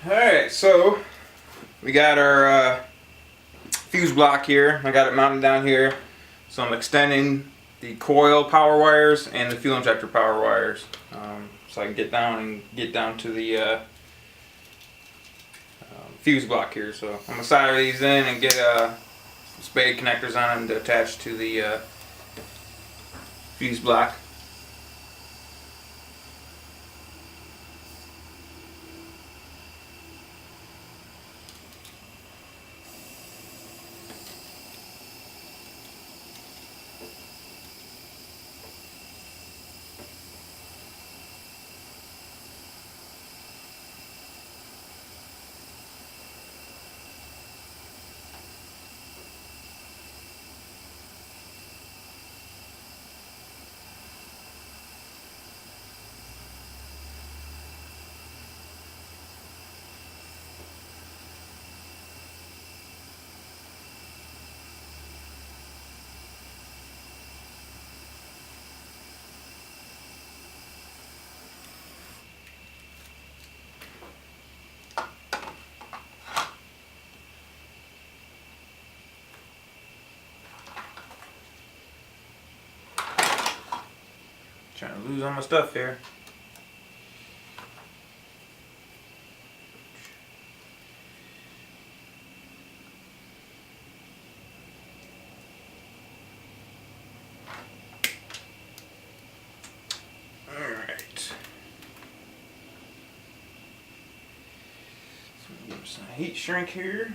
Alright, so we got our fuse block here. I got it mounted down here. So I'm extending the coil power wires and the fuel injector power wires. So I can get down to the fuse block here. So I'm gonna solder these in and get some spade connectors on them to attach to the fuse block. Trying to lose all my stuff here. Alright. So give us some heat shrink here.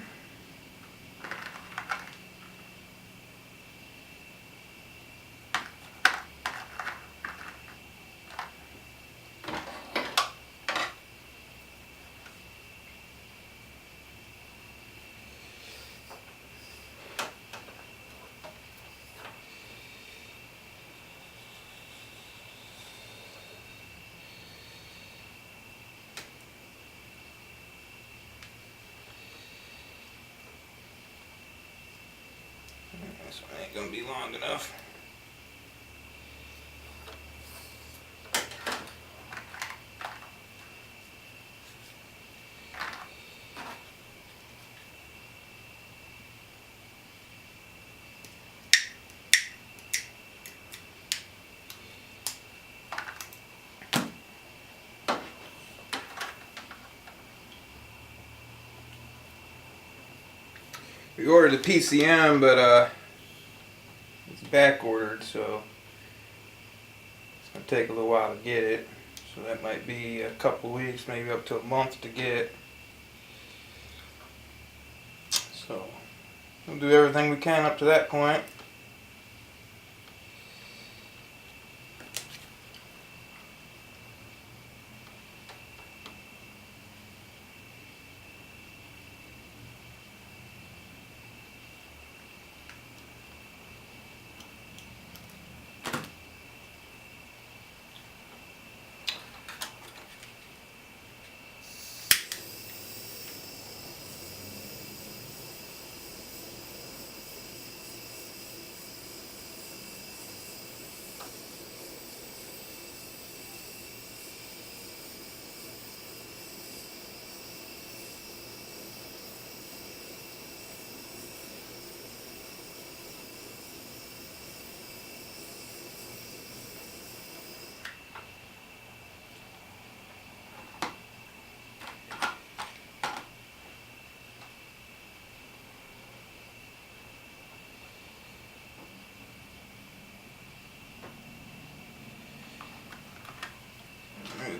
This one ain't gonna be long enough. We ordered the PCM, but it's back ordered, so it's gonna take a little while to get it. So that might be a couple weeks, maybe up to a month to get. So we'll do everything we can up to that point.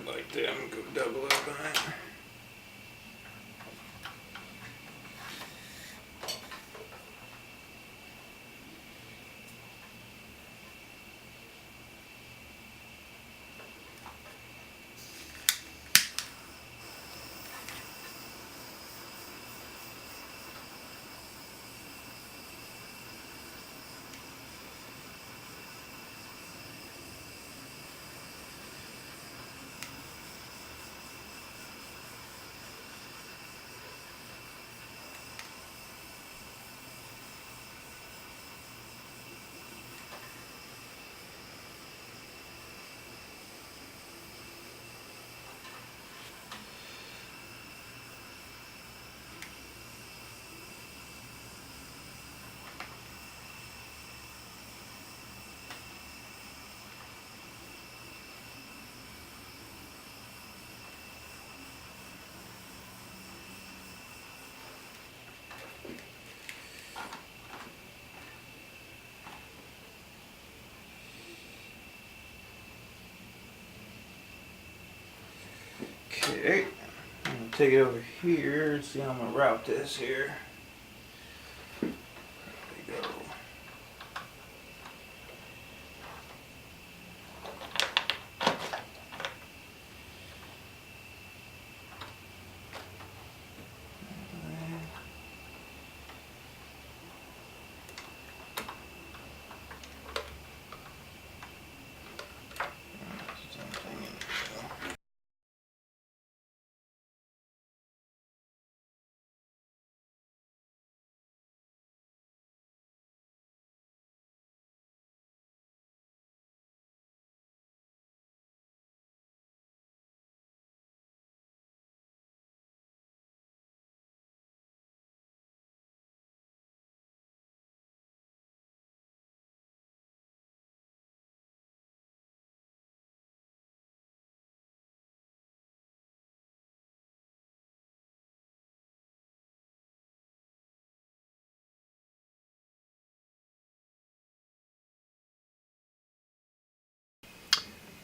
Like that, I'm gonna go double up on it. Okay, I'm gonna take it over here and see how I'm gonna route this here. There we go.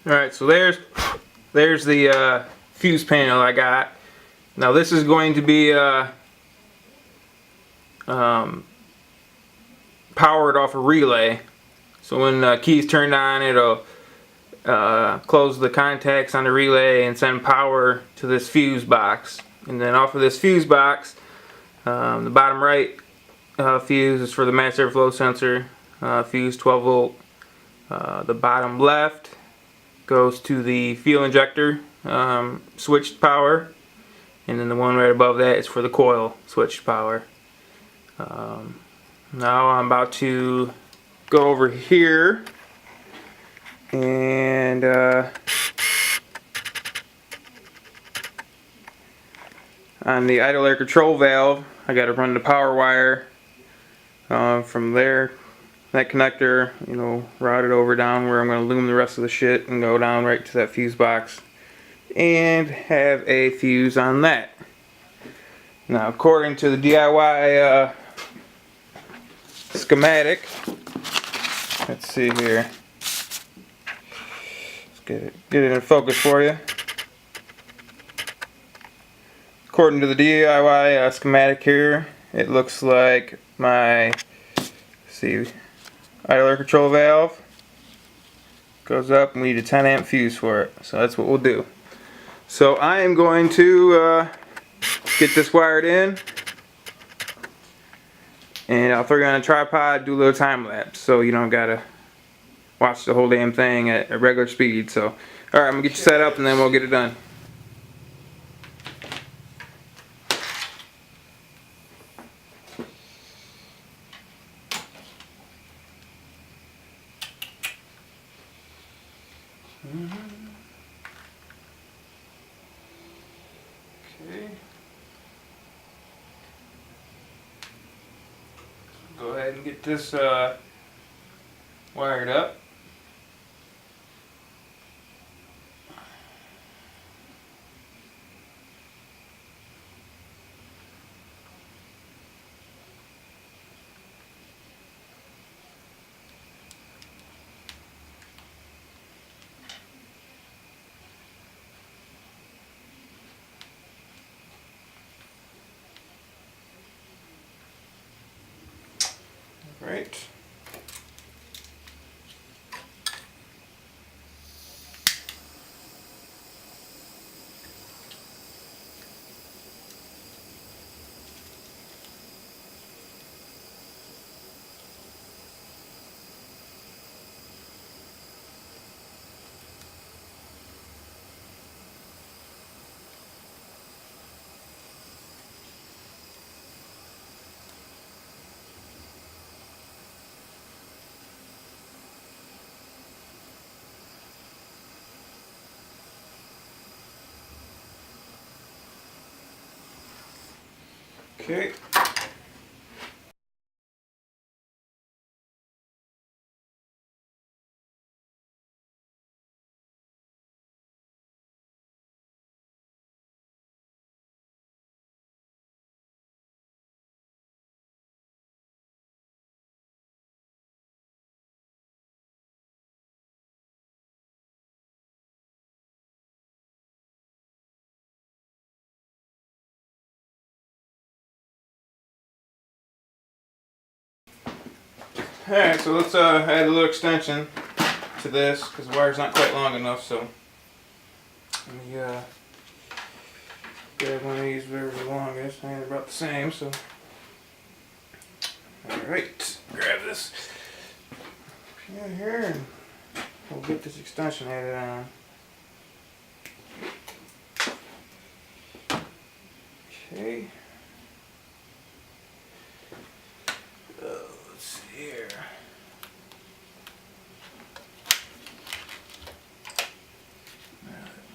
Alright, so there's the fuse panel I got. Now this is going to be powered off a relay. So when the key's turned on, it'll close the contacts on the relay and send power to this fuse box. And then off of this fuse box, the bottom right fuse is for the mass airflow sensor, fuse 12 volt. The bottom left goes to the fuel injector switched power, and then the one right above that is for the coil switched power. Now I'm about to go over here and on the idle air control valve, I got to run the power wire from there, that connector, route it over down where I'm going to loom the rest of the shit and go down right to that fuse box and have a fuse on that. Now, according to the DIY schematic, let's see here. Let's get it in focus for you. According to the DIY schematic here, it looks like my, idle air control valve goes up and we need a 10 amp fuse for it. So that's what we'll do. So I am going to get this wired in, and I'll throw you on a tripod, do a little time lapse so you don't gotta watch the whole damn thing at a regular speed. So alright, I'm gonna get you set up and then we'll get it done. Okay. Go ahead and get this wired up. Right. Okay. Alright, so let's add a little extension to this because the wire's not quite long enough, so let me grab one of these, whatever's the longest. They're about the same, so. Alright, grab this pin here and we'll get this extension added on. Okay. Let's see here.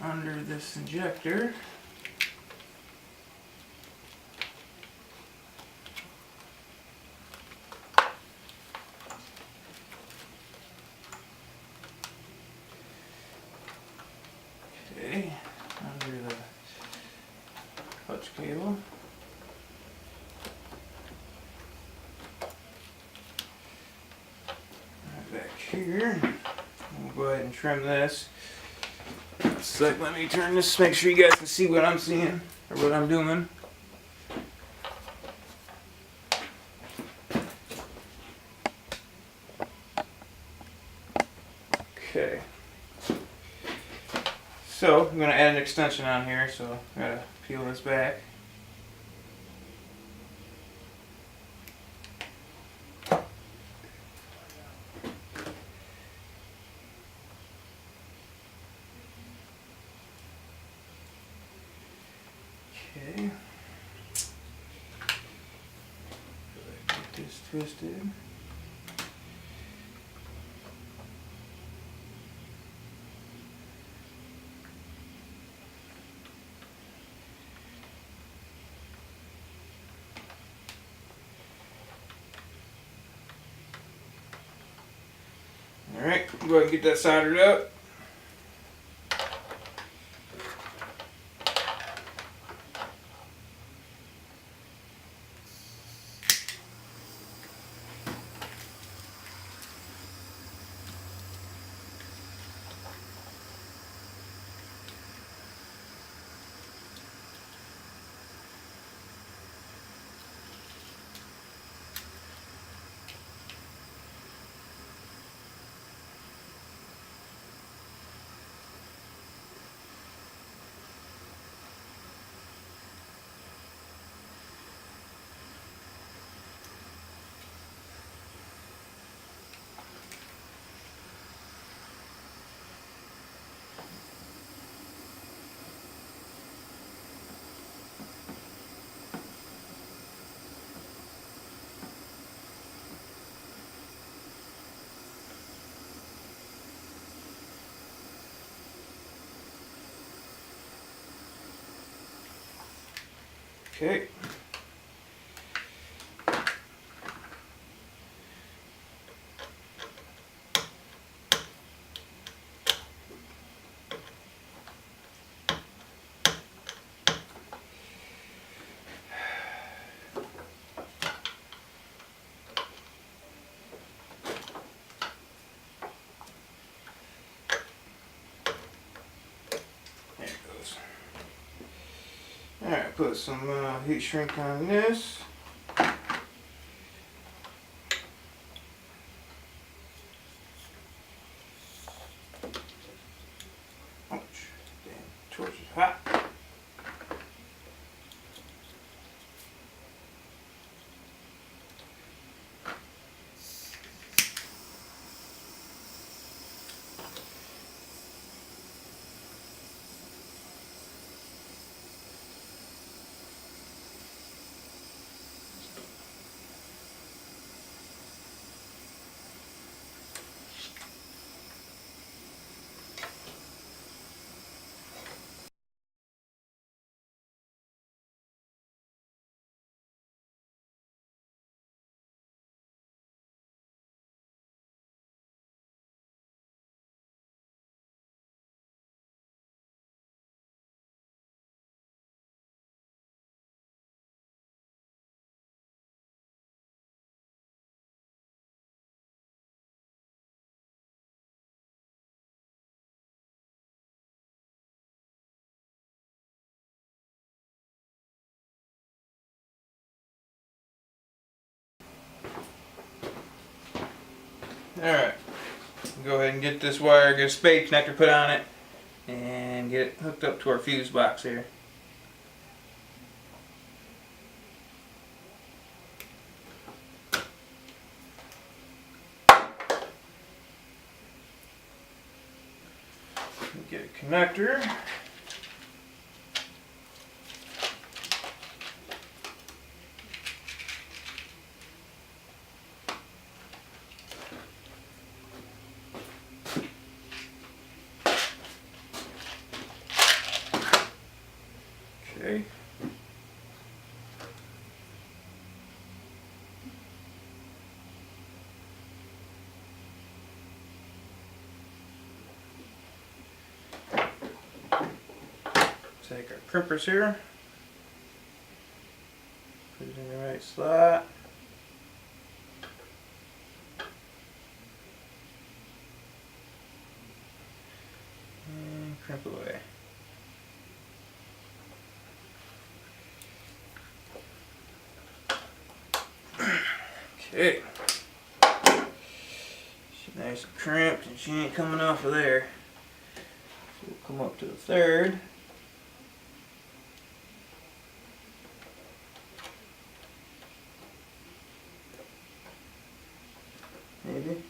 Under this injector. Okay, under the clutch cable. Right back here. We'll go ahead and trim this. So let me turn this, make sure you guys can see what I'm seeing, or what I'm doing. Okay. So, I'm going to add an extension on here, so I gotta peel this back. Okay. Get this twisted. Alright, go ahead and get that soldered up. Okay. There it goes. Alright, put some heat shrink on this. Ouch, damn, torch is hot. Alright, go ahead and get this wire, get a spade connector put on it, and get it hooked up to our fuse box here. Get a connector. Okay. Take our crimpers here, put it in the right slot. And crimp away. Okay. She's nice and crimped and she ain't coming off of there. So we'll come up to the third. Maybe.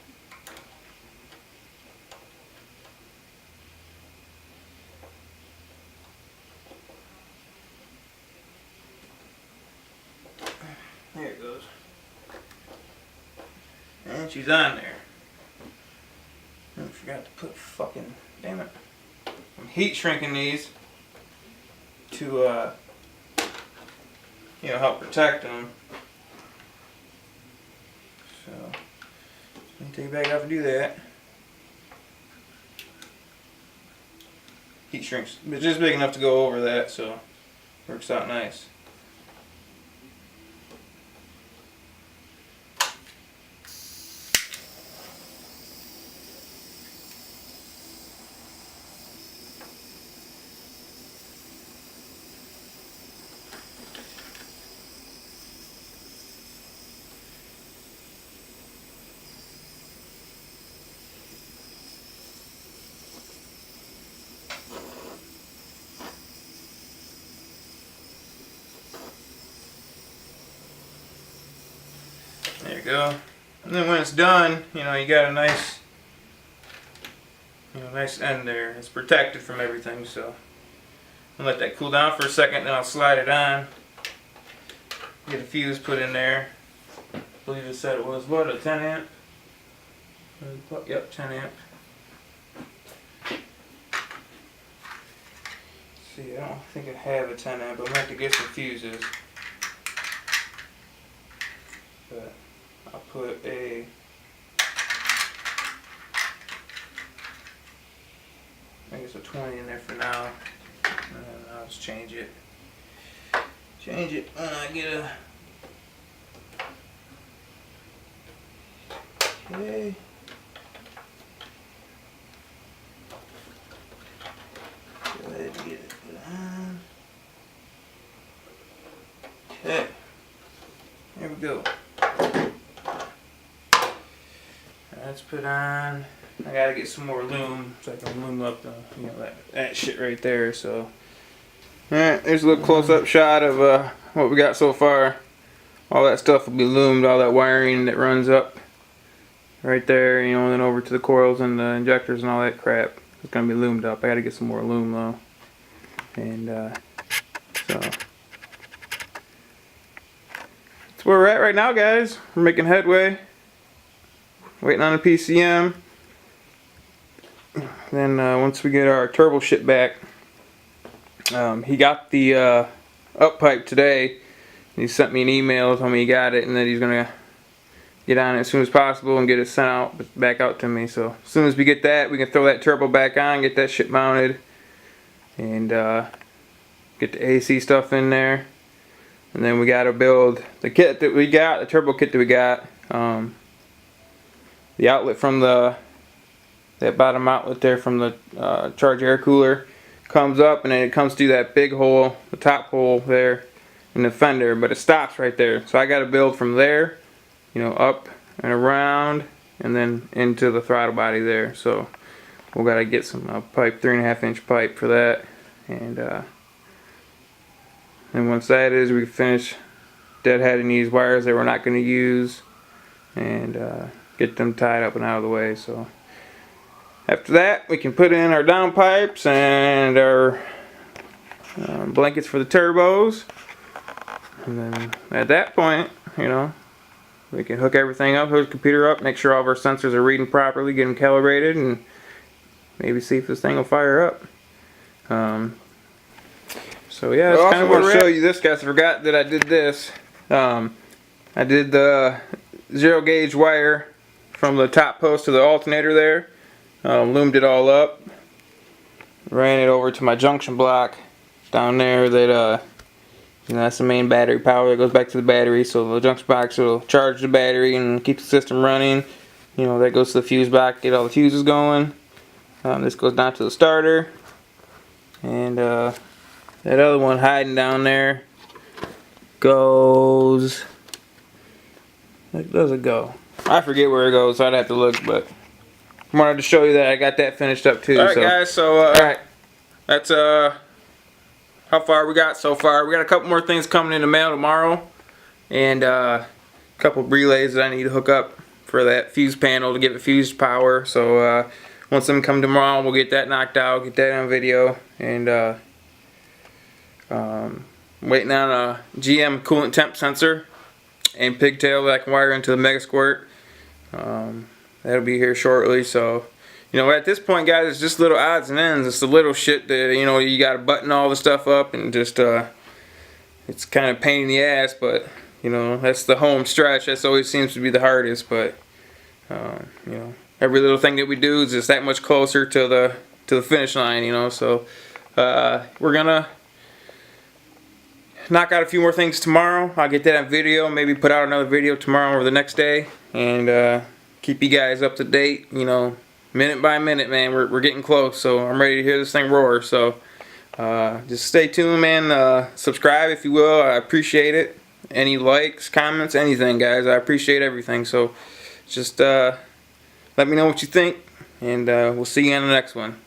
There it goes. And she's on there. I forgot to put fucking, damn it. I'm heat shrinking these to help protect them. So let me take it back off and do that. Heat shrinks, but just big enough to go over that, so works out nice. There you go. And then when it's done, you got a nice, nice end there. It's protected from everything, so I'll let that cool down for a second, then I'll slide it on. Get a fuse put in there. I believe it said it was, what, a 10 amp? Yep, 10 amp. See, I don't think I have a 10 amp, but I'm going to have to get some fuses. But I'll put a I think it's a 20 in there for now, and then I'll just change it when I get a okay. Go ahead and get it put on. Okay, there we go. That's put on. I gotta get some more loom so I can loom up the, that shit right there. So, alright, there's a little close-up shot of what we got so far. All that stuff will be loomed, all that wiring that runs up right there, and then over to the coils and the injectors and all that crap. It's gonna be loomed up. I gotta get some more loom though, and so that's where we're at right now, guys. We're making headway. Waiting on a PCM. Then once we get our turbo shit back, he got the up pipe today. He sent me an email telling me he got it and that he's gonna get on it as soon as possible and get it sent out back out to me. So as soon as we get that, we can throw that turbo back on, get that shit mounted, and get the AC stuff in there. And then we gotta build the kit that we got, the turbo kit that we got. The outlet from that bottom outlet there from the charge air cooler comes up, and then it comes through that big hole, the top hole there in the fender, but it stops right there. So I got to build from there, up and around and then into the throttle body there. So we'll gotta get some pipe, 3.5 inch pipe for that, and once that is, we can finish deadheading these wires that we're not going to use, and get them tied up and out of the way. So after that, we can put in our downpipes and our blankets for the turbos, and then at that point, you know, we can hook everything up, hook the computer up, make sure all of our sensors are reading properly, get them calibrated, and maybe see if this thing will fire up. So yeah, that's kind of what we're at. I show you this, guys. I forgot that I did this. I did the 0 gauge wire from the top post to the alternator there. Loomed it all up. Ran it over to my junction block down there. That you know, that's the main battery power that goes back to the battery. So the junction box will charge the battery and keep the system running. You know, that goes to the fuse box, get all the fuses going. This goes down to the starter, and that other one hiding down there goes. Where does it go? I forget where it goes, so I'd have to look. But I wanted to show you that I got that finished up too. Alright, guys, so alright, that's how far we got so far. We got a couple more things coming in the mail tomorrow, and a couple relays that I need to hook up for that fuse panel to give it fused power. So once them come tomorrow, we'll get that knocked out, get that on video, and waiting on a GM coolant temp sensor and pigtail that I can wire into the Megasquirt. That'll be here shortly. So, you know, at this point, guys, it's just little odds and ends. It's the little shit that, you know, you got to button all the stuff up, and just it's kind of pain in the ass. But you know, that's the home stretch. That's always seems to be the hardest. But you know, every little thing that we do is just that much closer to the finish line. You know, so we're gonna knock out a few more things tomorrow. I'll get that on video, maybe put out another video tomorrow or the next day, and keep you guys up to date, you know, minute by minute, man. We're getting close, so I'm ready to hear this thing roar. So just stay tuned, man. Subscribe if you will. I appreciate it. Any likes, comments, anything, guys. I appreciate everything. So just let me know what you think, and we'll see you on the next one.